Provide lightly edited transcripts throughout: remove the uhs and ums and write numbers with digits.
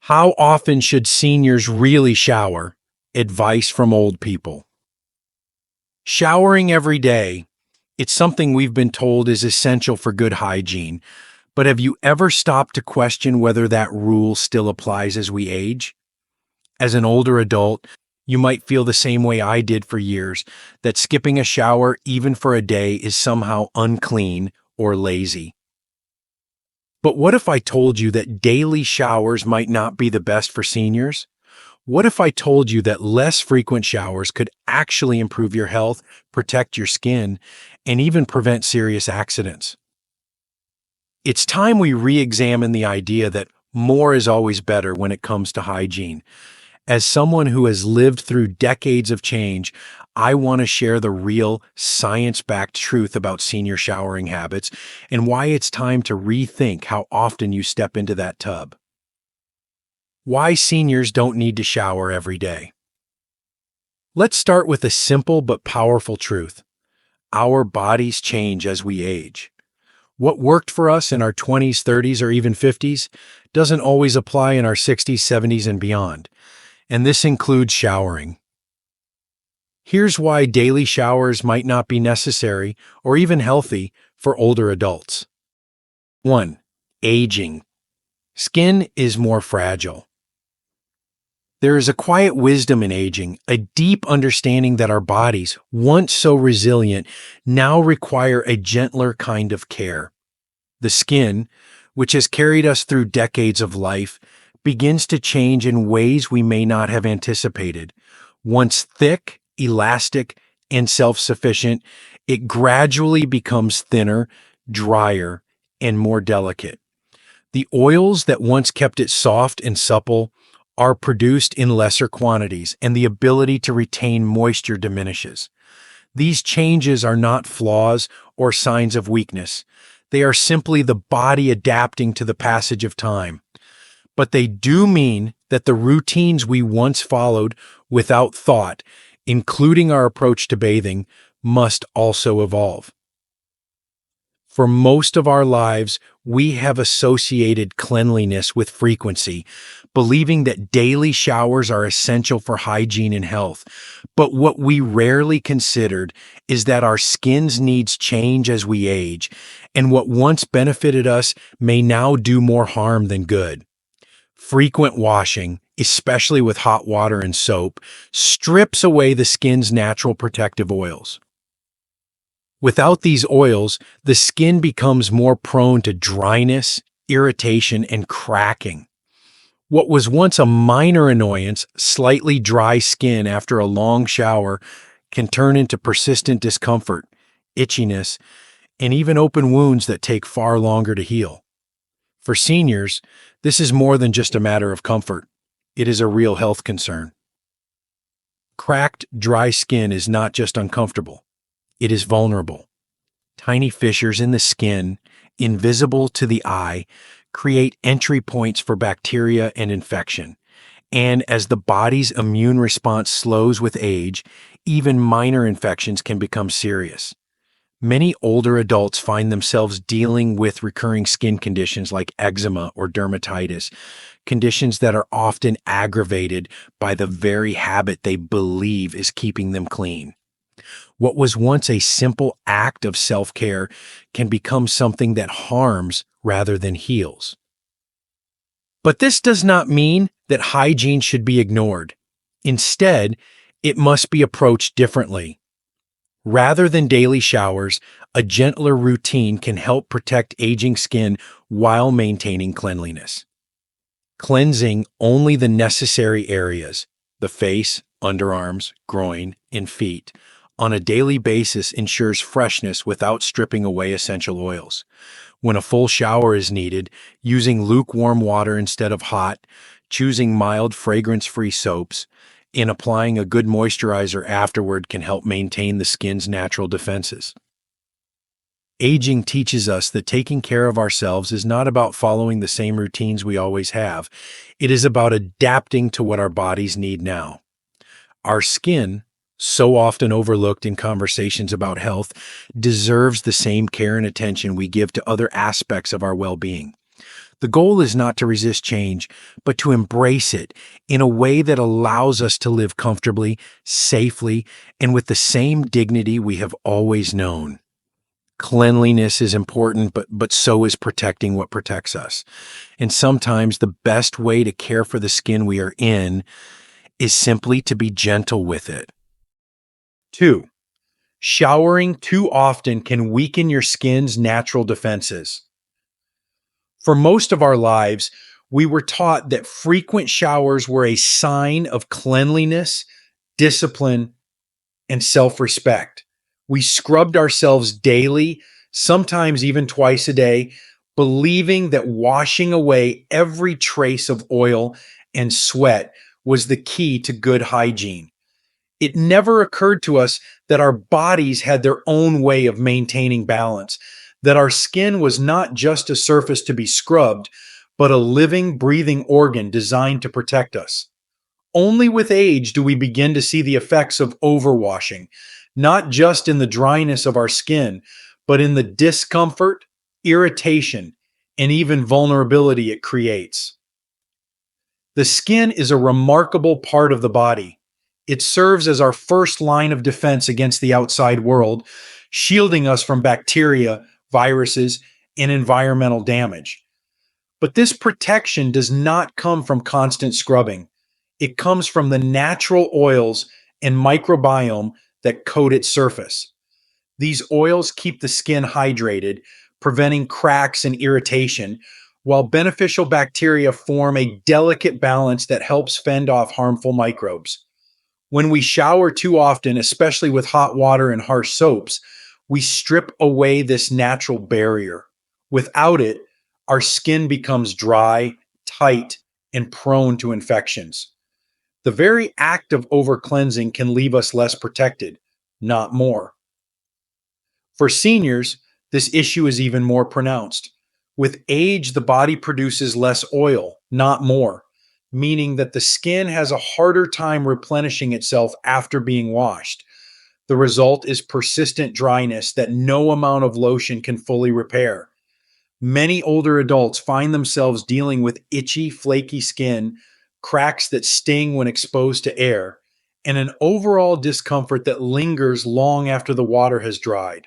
How often should seniors really shower? Advice from old people. Showering every day. It's something we've been told is essential for good hygiene, but have you ever stopped to question whether that rule still applies as we age? As an older adult, you might feel the same way I did for years, that skipping a shower even for a day is somehow unclean or lazy. But what if I told you that daily showers might not be the best for seniors? What if I told you that less frequent showers could actually improve your health, protect your skin, and even prevent serious accidents? It's time we re-examine the idea that more is always better when it comes to hygiene. As someone who has lived through decades of change, I want to share the real, science-backed truth about senior showering habits and why it's time to rethink how often you step into that tub. Why seniors don't need to shower every day. Let's start with a simple but powerful truth. Our bodies change as we age. What worked for us in our 20s, 30s, or even 50s doesn't always apply in our 60s, 70s, and beyond. And this includes showering. Here's why daily showers might not be necessary or even healthy for older adults. 1. Aging. Skin is more fragile. There is a quiet wisdom in aging, a deep understanding that our bodies, once so resilient, now require a gentler kind of care. The skin, which has carried us through decades of life, begins to change in ways we may not have anticipated. Once thick, elastic, and self-sufficient, it gradually becomes thinner, drier, and more delicate. The oils that once kept it soft and supple are produced in lesser quantities, and the ability to retain moisture diminishes. These changes are not flaws or signs of weakness. They are simply the body adapting to the passage of time. But they do mean that the routines we once followed without thought, including our approach to bathing, must also evolve. For most of our lives, we have associated cleanliness with frequency, believing that daily showers are essential for hygiene and health. But what we rarely considered is that our skin's needs change as we age, and what once benefited us may now do more harm than good. Frequent washing, especially with hot water and soap, strips away the skin's natural protective oils. Without these oils, the skin becomes more prone to dryness, irritation, and cracking. What was once a minor annoyance, slightly dry skin after a long shower, can turn into persistent discomfort, itchiness, and even open wounds that take far longer to heal. For seniors, this is more than just a matter of comfort. It is a real health concern. Cracked, dry skin is not just uncomfortable. It is vulnerable. Tiny fissures in the skin, invisible to the eye, create entry points for bacteria and infection. And as the body's immune response slows with age, even minor infections can become serious. Many older adults find themselves dealing with recurring skin conditions like eczema or dermatitis, conditions that are often aggravated by the very habit they believe is keeping them clean. What was once a simple act of self-care can become something that harms rather than heals. But this does not mean that hygiene should be ignored. Instead, it must be approached differently. Rather than daily showers, a gentler routine can help protect aging skin while maintaining cleanliness. Cleansing only the necessary areas, the face, underarms, groin, and feet, on a daily basis ensures freshness without stripping away essential oils. When a full shower is needed, using lukewarm water instead of hot, choosing mild fragrance-free soaps, and applying a good moisturizer afterward can help maintain the skin's natural defenses. Aging teaches us that taking care of ourselves is not about following the same routines we always have. It is about adapting to what our bodies need now. Our skin, so often overlooked in conversations about health, deserves the same care and attention we give to other aspects of our well-being. The goal is not to resist change, but to embrace it in a way that allows us to live comfortably, safely, and with the same dignity we have always known. Cleanliness is important, but so is protecting what protects us. And sometimes the best way to care for the skin we are in is simply to be gentle with it. 2. Showering too often can weaken your skin's natural defenses. For most of our lives, we were taught that frequent showers were a sign of cleanliness, discipline, and self-respect. We scrubbed ourselves daily, sometimes even twice a day, believing that washing away every trace of oil and sweat was the key to good hygiene. It never occurred to us that our bodies had their own way of maintaining balance, that our skin was not just a surface to be scrubbed, but a living, breathing organ designed to protect us. Only with age do we begin to see the effects of overwashing, not just in the dryness of our skin, but in the discomfort, irritation, and even vulnerability it creates. The skin is a remarkable part of the body. It serves as our first line of defense against the outside world, shielding us from bacteria, viruses, and environmental damage. But this protection does not come from constant scrubbing. It comes from the natural oils and microbiome that coat its surface. These oils keep the skin hydrated, preventing cracks and irritation, while beneficial bacteria form a delicate balance that helps fend off harmful microbes. When we shower too often, especially with hot water and harsh soaps, we strip away this natural barrier. Without it, our skin becomes dry, tight, and prone to infections. The very act of overcleansing can leave us less protected, not more. For seniors, this issue is even more pronounced. With age, the body produces less oil, not more, meaning that the skin has a harder time replenishing itself after being washed. The result is persistent dryness that no amount of lotion can fully repair. Many older adults find themselves dealing with itchy, flaky skin, cracks that sting when exposed to air, and an overall discomfort that lingers long after the water has dried.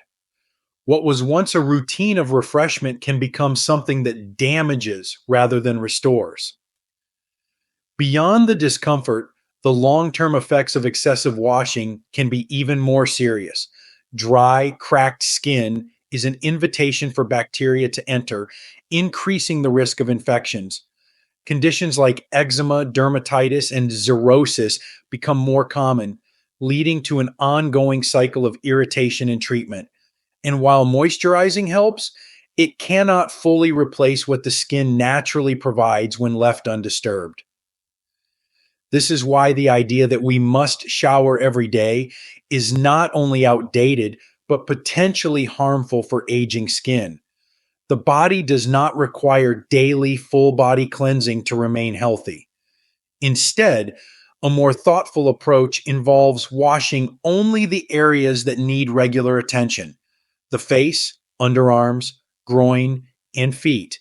What was once a routine of refreshment can become something that damages rather than restores. Beyond the discomfort, the long-term effects of excessive washing can be even more serious. Dry, cracked skin is an invitation for bacteria to enter, increasing the risk of infections. Conditions like eczema, dermatitis, and xerosis become more common, leading to an ongoing cycle of irritation and treatment. And while moisturizing helps, it cannot fully replace what the skin naturally provides when left undisturbed. This is why the idea that we must shower every day is not only outdated, but potentially harmful for aging skin. The body does not require daily full body cleansing to remain healthy. Instead, a more thoughtful approach involves washing only the areas that need regular attention: the face, underarms, groin, and feet,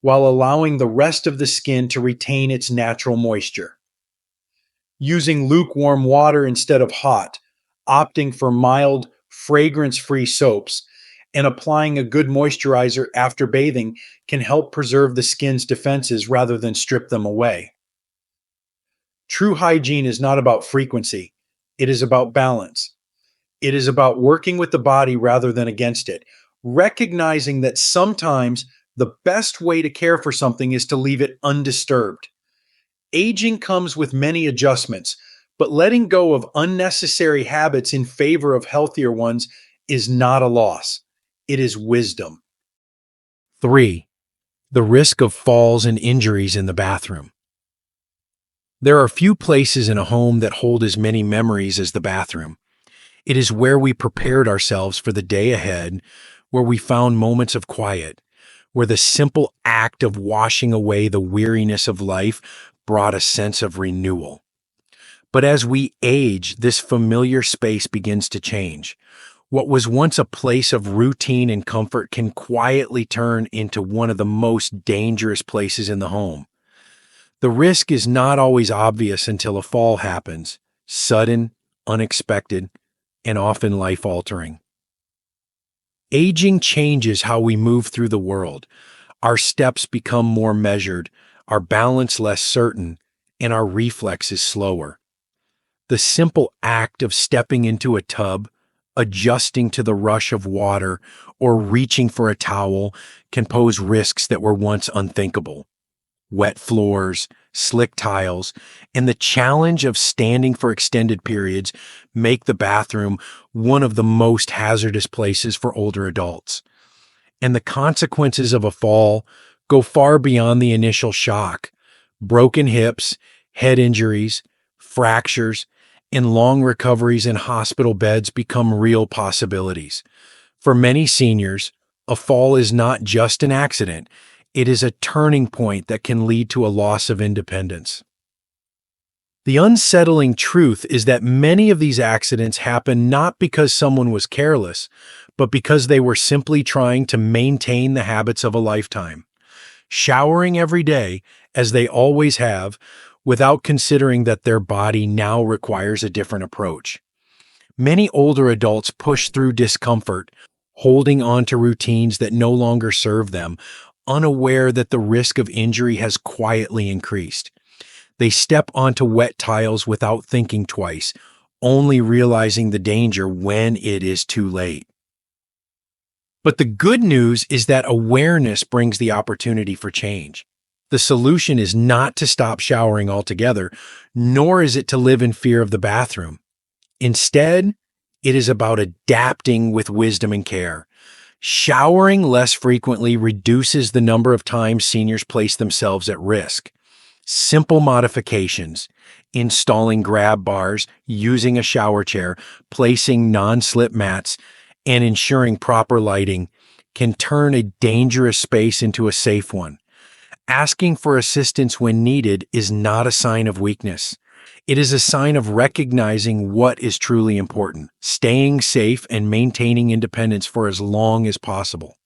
while allowing the rest of the skin to retain its natural moisture. Using lukewarm water instead of hot, opting for mild, fragrance-free soaps, and applying a good moisturizer after bathing can help preserve the skin's defenses rather than strip them away. True hygiene is not about frequency. It is about balance. It is about working with the body rather than against it, recognizing that sometimes the best way to care for something is to leave it undisturbed. Aging comes with many adjustments, but letting go of unnecessary habits in favor of healthier ones is not a loss. It is wisdom. 3. The risk of falls and injuries in the bathroom. There are few places in a home that hold as many memories as the bathroom. It is where we prepared ourselves for the day ahead, where we found moments of quiet, where the simple act of washing away the weariness of life brought a sense of renewal. But as we age, this familiar space begins to change. What was once a place of routine and comfort can quietly turn into one of the most dangerous places in the home. The risk is not always obvious until a fall happens, sudden, unexpected, and often life-altering. Aging changes how we move through the world. Our steps become more measured, our balance less certain, and our reflexes slower. The simple act of stepping into a tub, adjusting to the rush of water, or reaching for a towel can pose risks that were once unthinkable. Wet floors, slick tiles, and the challenge of standing for extended periods make the bathroom one of the most hazardous places for older adults. And the consequences of a fall go far beyond the initial shock. Broken hips, head injuries, fractures, and long recoveries in hospital beds become real possibilities. For many seniors, a fall is not just an accident, it is a turning point that can lead to a loss of independence. The unsettling truth is that many of these accidents happen not because someone was careless, but because they were simply trying to maintain the habits of a lifetime. Showering every day, as they always have, without considering that their body now requires a different approach. Many older adults push through discomfort, holding on to routines that no longer serve them, unaware that the risk of injury has quietly increased. They step onto wet tiles without thinking twice, only realizing the danger when it is too late. But the good news is that awareness brings the opportunity for change. The solution is not to stop showering altogether, nor is it to live in fear of the bathroom. Instead, it is about adapting with wisdom and care. Showering less frequently reduces the number of times seniors place themselves at risk. Simple modifications, installing grab bars, using a shower chair, placing non-slip mats, and ensuring proper lighting can turn a dangerous space into a safe one. Asking for assistance when needed is not a sign of weakness. It is a sign of recognizing what is truly important, staying safe and maintaining independence for as long as possible.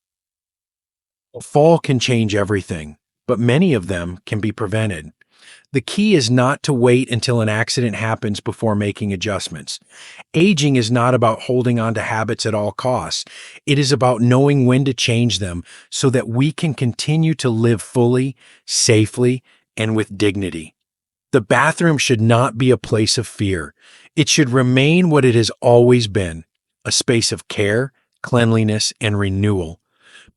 A fall can change everything, but many of them can be prevented. The key is not to wait until an accident happens before making adjustments. Aging is not about holding on to habits at all costs. It is about knowing when to change them so that we can continue to live fully, safely, and with dignity. The bathroom should not be a place of fear. It should remain what it has always been, a space of care, cleanliness, and renewal,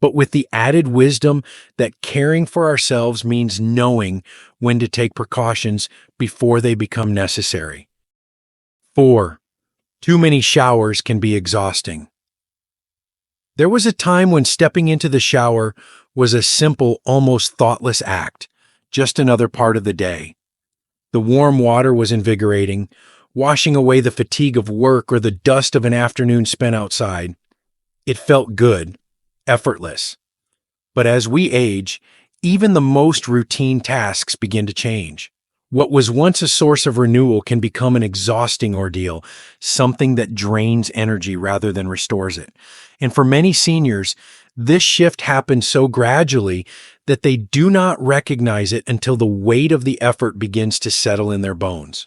but with the added wisdom that caring for ourselves means knowing when to take precautions before they become necessary. 4. Too many showers can be exhausting. There was a time when stepping into the shower was a simple, almost thoughtless act, just another part of the day. The warm water was invigorating, washing away the fatigue of work or the dust of an afternoon spent outside. It felt good, effortless. But as we age, even the most routine tasks begin to change. What was once a source of renewal can become an exhausting ordeal, something that drains energy rather than restores it. And for many seniors, this shift happens so gradually that they do not recognize it until the weight of the effort begins to settle in their bones.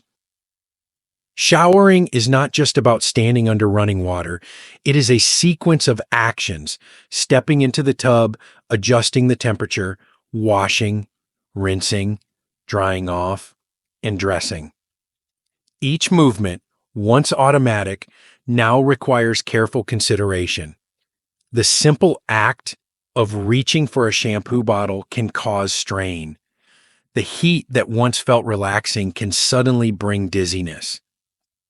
Showering is not just about standing under running water. It is a sequence of actions: stepping into the tub, adjusting the temperature, washing, rinsing, drying off, and dressing. Each movement, once automatic, now requires careful consideration. The simple act of reaching for a shampoo bottle can cause strain. The heat that once felt relaxing can suddenly bring dizziness.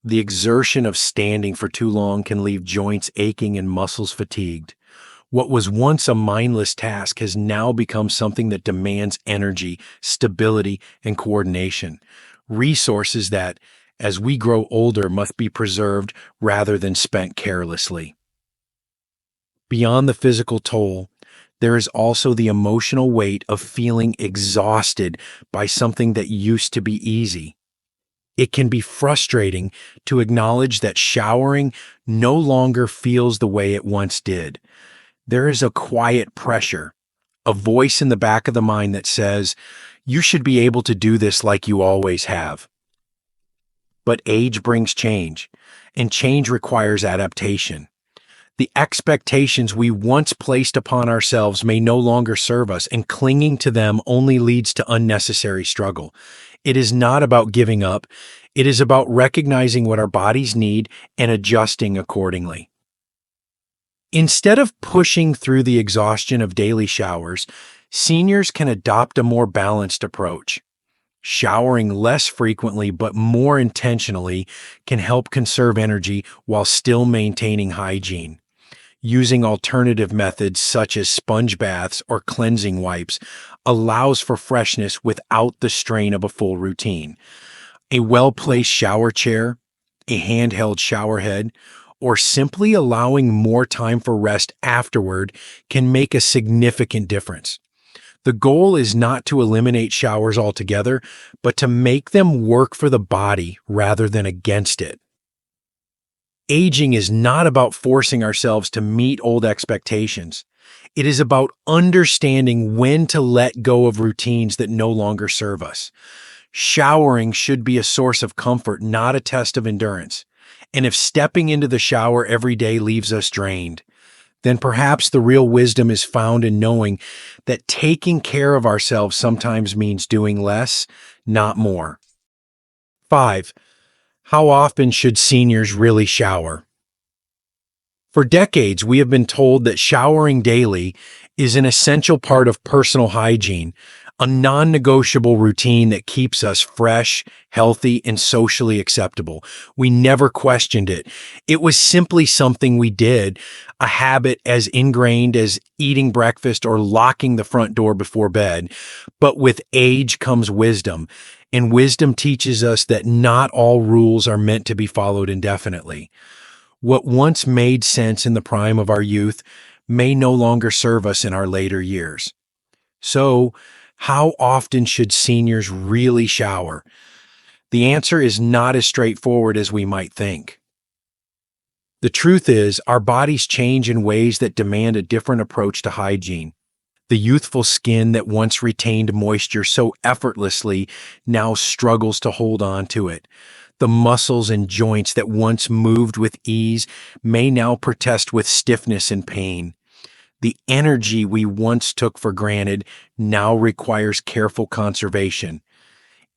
The exertion of standing for too long can leave joints aching and muscles fatigued. What was once a mindless task has now become something that demands energy, stability, and coordination. Resources that, as we grow older, must be preserved rather than spent carelessly. Beyond the physical toll, there is also the emotional weight of feeling exhausted by something that used to be easy. It can be frustrating to acknowledge that showering no longer feels the way it once did. There is a quiet pressure, a voice in the back of the mind that says, you should be able to do this like you always have. But age brings change, and change requires adaptation. The expectations we once placed upon ourselves may no longer serve us, and clinging to them only leads to unnecessary struggle. It is not about giving up, it is about recognizing what our bodies need and adjusting accordingly. Instead of pushing through the exhaustion of daily showers, seniors can adopt a more balanced approach. Showering less frequently but more intentionally can help conserve energy while still maintaining hygiene. Using alternative methods such as sponge baths or cleansing wipes allows for freshness without the strain of a full routine. A well-placed shower chair, a handheld shower head, or simply allowing more time for rest afterward can make a significant difference. The goal is not to eliminate showers altogether, but to make them work for the body rather than against it. Aging is not about forcing ourselves to meet old expectations. It is about understanding when to let go of routines that no longer serve us. Showering should be a source of comfort, not a test of endurance. And if stepping into the shower every day leaves us drained, then perhaps the real wisdom is found in knowing that taking care of ourselves sometimes means doing less, not more. 5. How often should seniors really shower? For decades, we have been told that showering daily is an essential part of personal hygiene, a non-negotiable routine that keeps us fresh, healthy, and socially acceptable. We never questioned it. It was simply something we did, a habit as ingrained as eating breakfast or locking the front door before bed. But with age comes wisdom, and wisdom teaches us that not all rules are meant to be followed indefinitely. What once made sense in the prime of our youth may no longer serve us in our later years. So, how often should seniors really shower? The answer is not as straightforward as we might think. The truth is, our bodies change in ways that demand a different approach to hygiene. The youthful skin that once retained moisture so effortlessly now struggles to hold on to it. The muscles and joints that once moved with ease may now protest with stiffness and pain. The energy we once took for granted now requires careful conservation.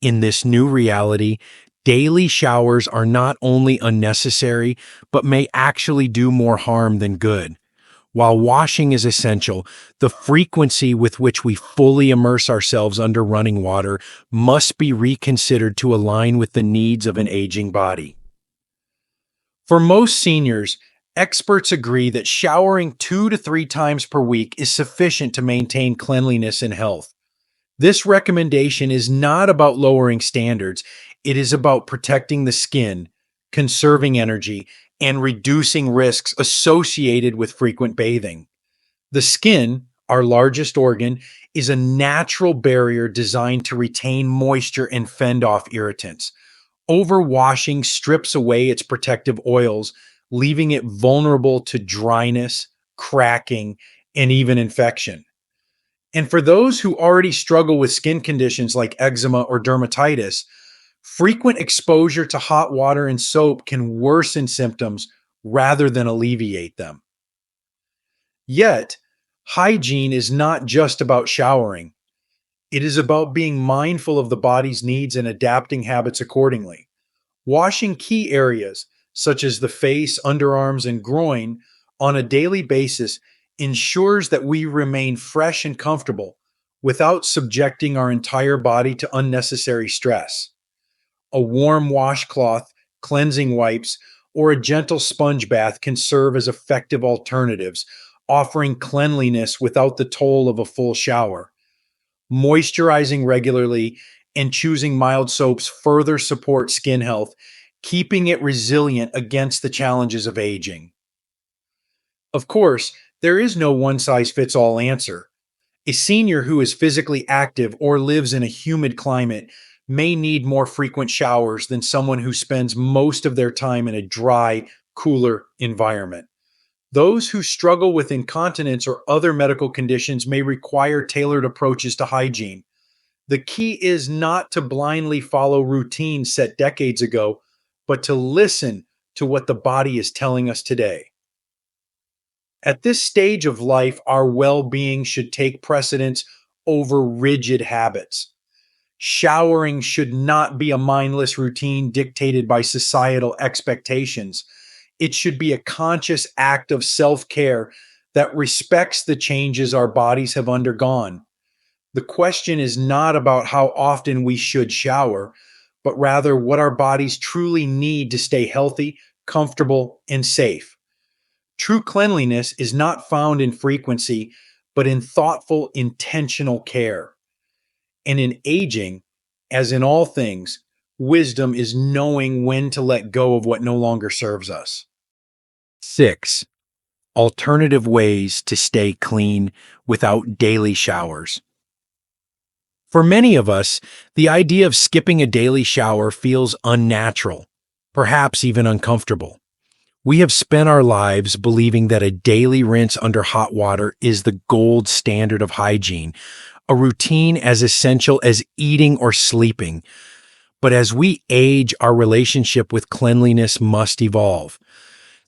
In this new reality, daily showers are not only unnecessary, but may actually do more harm than good. While washing is essential, the frequency with which we fully immerse ourselves under running water must be reconsidered to align with the needs of an aging body. For most seniors, experts agree that showering 2 to 3 times per week is sufficient to maintain cleanliness and health. This recommendation is not about lowering standards, it is about protecting the skin, conserving energy, and reducing risks associated with frequent bathing. The skin, our largest organ, is a natural barrier designed to retain moisture and fend off irritants. Overwashing strips away its protective oils, leaving it vulnerable to dryness, cracking, and even infection. And for those who already struggle with skin conditions like eczema or dermatitis, frequent exposure to hot water and soap can worsen symptoms rather than alleviate them. Yet, hygiene is not just about showering. It is about being mindful of the body's needs and adapting habits accordingly. Washing key areas, such as the face, underarms, and groin, on a daily basis ensures that we remain fresh and comfortable without subjecting our entire body to unnecessary stress. A warm washcloth, cleansing wipes, or a gentle sponge bath can serve as effective alternatives, offering cleanliness without the toll of a full shower. Moisturizing regularly and choosing mild soaps further support skin health, keeping it resilient against the challenges of aging. Of course, there is no one-size-fits-all answer. A senior who is physically active or lives in a humid climate may need more frequent showers than someone who spends most of their time in a dry, cooler environment. Those who struggle with incontinence or other medical conditions may require tailored approaches to hygiene. The key is not to blindly follow routines set decades ago, but to listen to what the body is telling us today. At this stage of life, our well being should take precedence over rigid habits. Showering should not be a mindless routine dictated by societal expectations. It should be a conscious act of self care that respects the changes our bodies have undergone. The question is not about how often we should shower, but rather what our bodies truly need to stay healthy, comfortable, and safe. True cleanliness is not found in frequency, but in thoughtful, intentional care. And in aging, as in all things, wisdom is knowing when to let go of what no longer serves us. 6. Alternative ways to stay clean without daily showers. For many of us, the idea of skipping a daily shower feels unnatural, perhaps even uncomfortable. We have spent our lives believing that a daily rinse under hot water is the gold standard of hygiene, a routine as essential as eating or sleeping. But as we age, our relationship with cleanliness must evolve.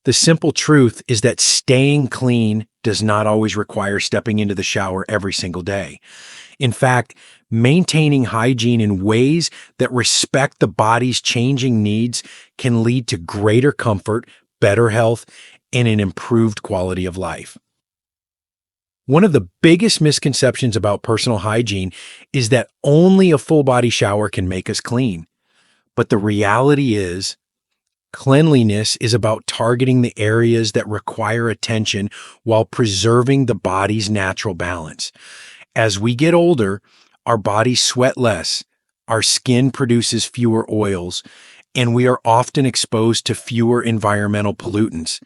The simple truth is that staying clean does not always require stepping into the shower every single day. In fact, maintaining hygiene in ways that respect the body's changing needs can lead to greater comfort, better health, and an improved quality of life. One of the biggest misconceptions about personal hygiene is that only a full body shower can make us clean. But the reality is, cleanliness is about targeting the areas that require attention while preserving the body's natural balance. As we get older, our bodies sweat less, our skin produces fewer oils, and we are often exposed to fewer environmental pollutants.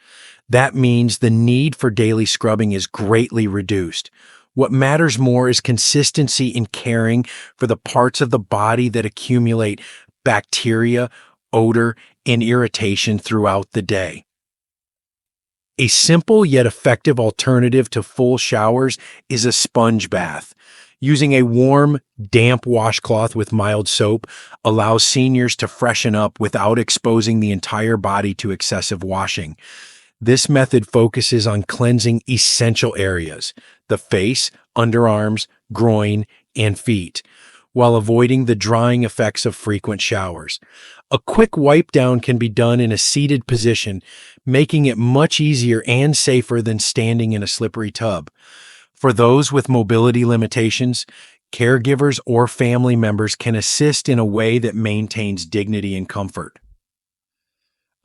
That means the need for daily scrubbing is greatly reduced. What matters more is consistency in caring for the parts of the body that accumulate bacteria, odor, and irritation throughout the day. A simple yet effective alternative to full showers is a sponge bath. Using a warm, damp washcloth with mild soap allows seniors to freshen up without exposing the entire body to excessive washing. This method focuses on cleansing essential areas, the face, underarms, groin, and feet, while avoiding the drying effects of frequent showers. A quick wipe down can be done in a seated position, making it much easier and safer than standing in a slippery tub. For those with mobility limitations, caregivers or family members can assist in a way that maintains dignity and comfort.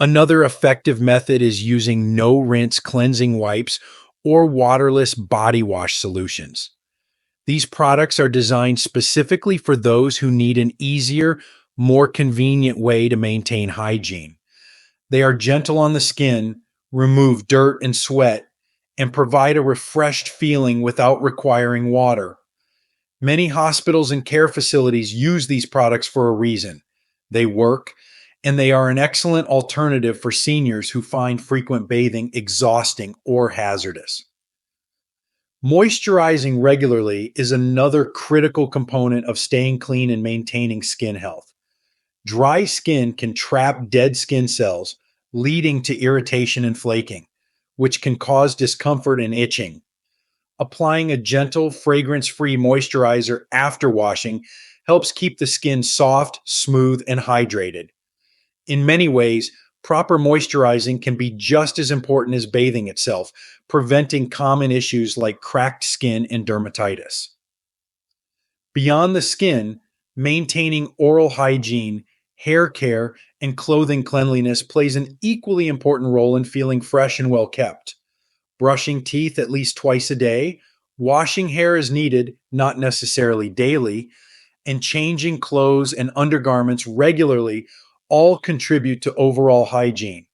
Another effective method is using no-rinse cleansing wipes or waterless body wash solutions. These products are designed specifically for those who need an easier, more convenient way to maintain hygiene. They are gentle on the skin, remove dirt and sweat, and provide a refreshed feeling without requiring water. Many hospitals and care facilities use these products for a reason. They work, and they are an excellent alternative for seniors who find frequent bathing exhausting or hazardous. Moisturizing regularly is another critical component of staying clean and maintaining skin health. Dry skin can trap dead skin cells, leading to irritation and flaking, which can cause discomfort and itching. Applying a gentle, fragrance-free moisturizer after washing helps keep the skin soft, smooth, and hydrated. In many ways, proper moisturizing can be just as important as bathing itself, preventing common issues like cracked skin and dermatitis. Beyond the skin, maintaining oral hygiene, hair care, and clothing cleanliness plays an equally important role in feeling fresh and well kept. Brushing teeth at least twice a day, washing hair as needed, not necessarily daily, and changing clothes and undergarments regularly all contribute to overall hygiene.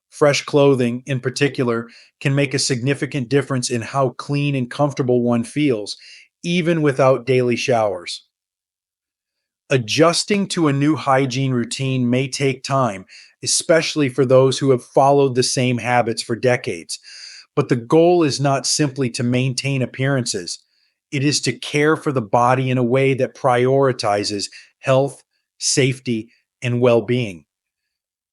Fresh clothing, in particular, can make a significant difference in how clean and comfortable one feels, even without daily showers. Adjusting to a new hygiene routine may take time, especially for those who have followed the same habits for decades. But the goal is not simply to maintain appearances, it is to care for the body in a way that prioritizes health, safety, and well being.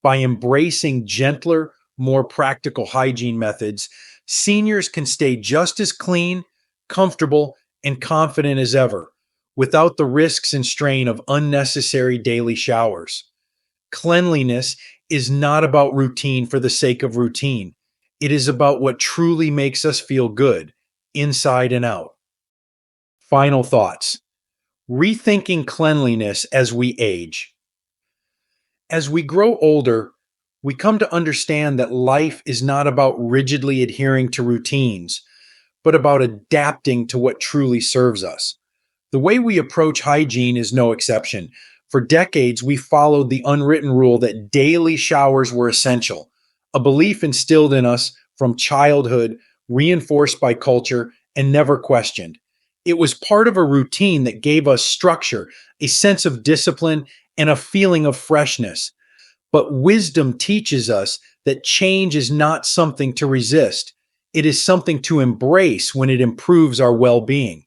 By embracing gentler, more practical hygiene methods, seniors can stay just as clean, comfortable, and confident as ever, without the risks and strain of unnecessary daily showers. Cleanliness is not about routine for the sake of routine. It is about what truly makes us feel good, inside and out. Final thoughts. Rethinking cleanliness as we age. As we grow older, we come to understand that life is not about rigidly adhering to routines, but about adapting to what truly serves us. The way we approach hygiene is no exception. For decades, we followed the unwritten rule that daily showers were essential, a belief instilled in us from childhood, reinforced by culture, and never questioned. It was part of a routine that gave us structure, a sense of discipline, and a feeling of freshness. But wisdom teaches us that change is not something to resist. It is something to embrace when it improves our well being.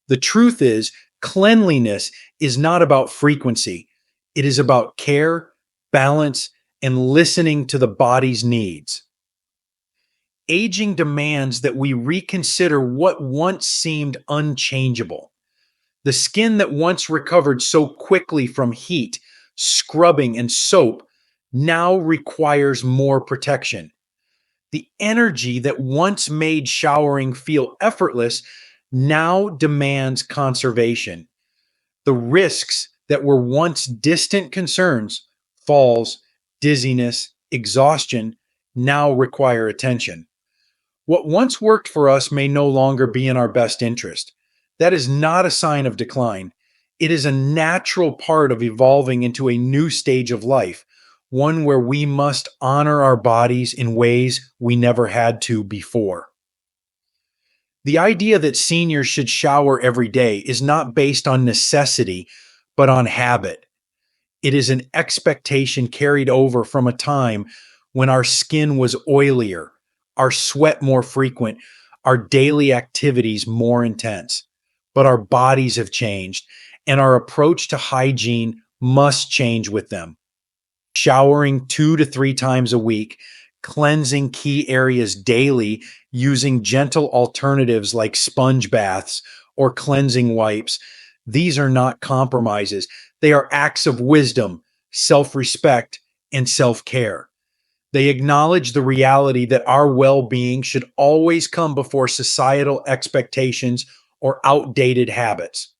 The truth is, cleanliness is not about frequency. It is about care, balance, and listening to the body's needs. Aging demands that we reconsider what once seemed unchangeable. The skin that once recovered so quickly from heat, scrubbing, and soap now requires more protection. The energy that once made showering feel effortless now demands conservation. The risks that were once distant concerns, falls, dizziness, exhaustion, now require attention. What once worked for us may no longer be in our best interest. That is not a sign of decline. It is a natural part of evolving into a new stage of life, one where we must honor our bodies in ways we never had to before. The idea that seniors should shower every day is not based on necessity, but on habit. It is an expectation carried over from a time when our skin was oilier, our sweat more frequent, our daily activities more intense. But our bodies have changed, and our approach to hygiene must change with them. Showering 2 to 3 times a week, cleansing key areas daily using gentle alternatives like sponge baths or cleansing wipes. These are not compromises. They are acts of wisdom, self respect, and self care. They acknowledge the reality that our well being should always come before societal expectations or outdated habits.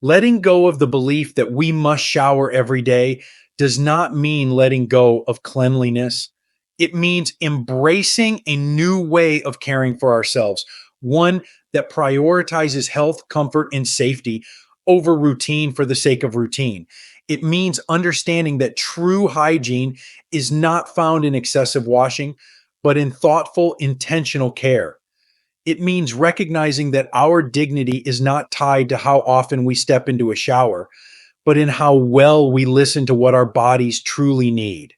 Letting go of the belief that we must shower every day does not mean letting go of cleanliness. It means embracing a new way of caring for ourselves, one that prioritizes health, comfort, and safety over routine for the sake of routine. It means understanding that true hygiene is not found in excessive washing, but in thoughtful, intentional care. It means recognizing that our dignity is not tied to how often we step into a shower, but in how well we listen to what our bodies truly need.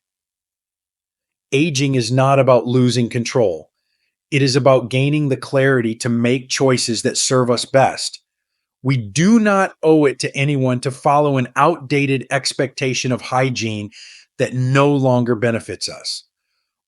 Aging is not about losing control. It is about gaining the clarity to make choices that serve us best. We do not owe it to anyone to follow an outdated expectation of hygiene that no longer benefits us.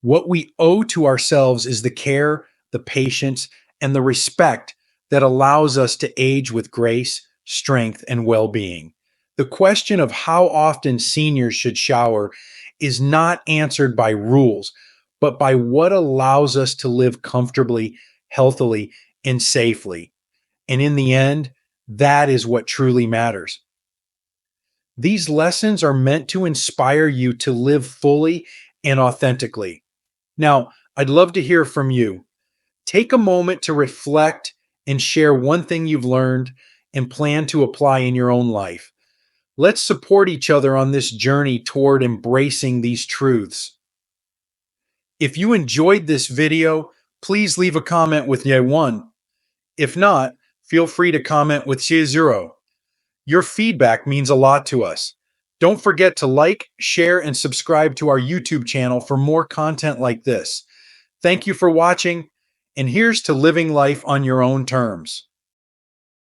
What we owe to ourselves is the care, the patience, and the respect that allows us to age with grace, strength, and well being. The question of how often seniors should shower is not answered by rules, but by what allows us to live comfortably, healthily, and safely. And in the end, that is what truly matters. These lessons are meant to inspire you to live fully and authentically. Now, I'd love to hear from you. Take a moment to reflect and share one thing you've learned and plan to apply in your own life. Let's support each other on this journey toward embracing these truths. If you enjoyed this video, please leave a comment with Ye1. If not, feel free to comment with Ye0. Your feedback means a lot to us. Don't forget to like, share, and subscribe to our YouTube channel for more content like this. Thank you for watching, and here's to living life on your own terms.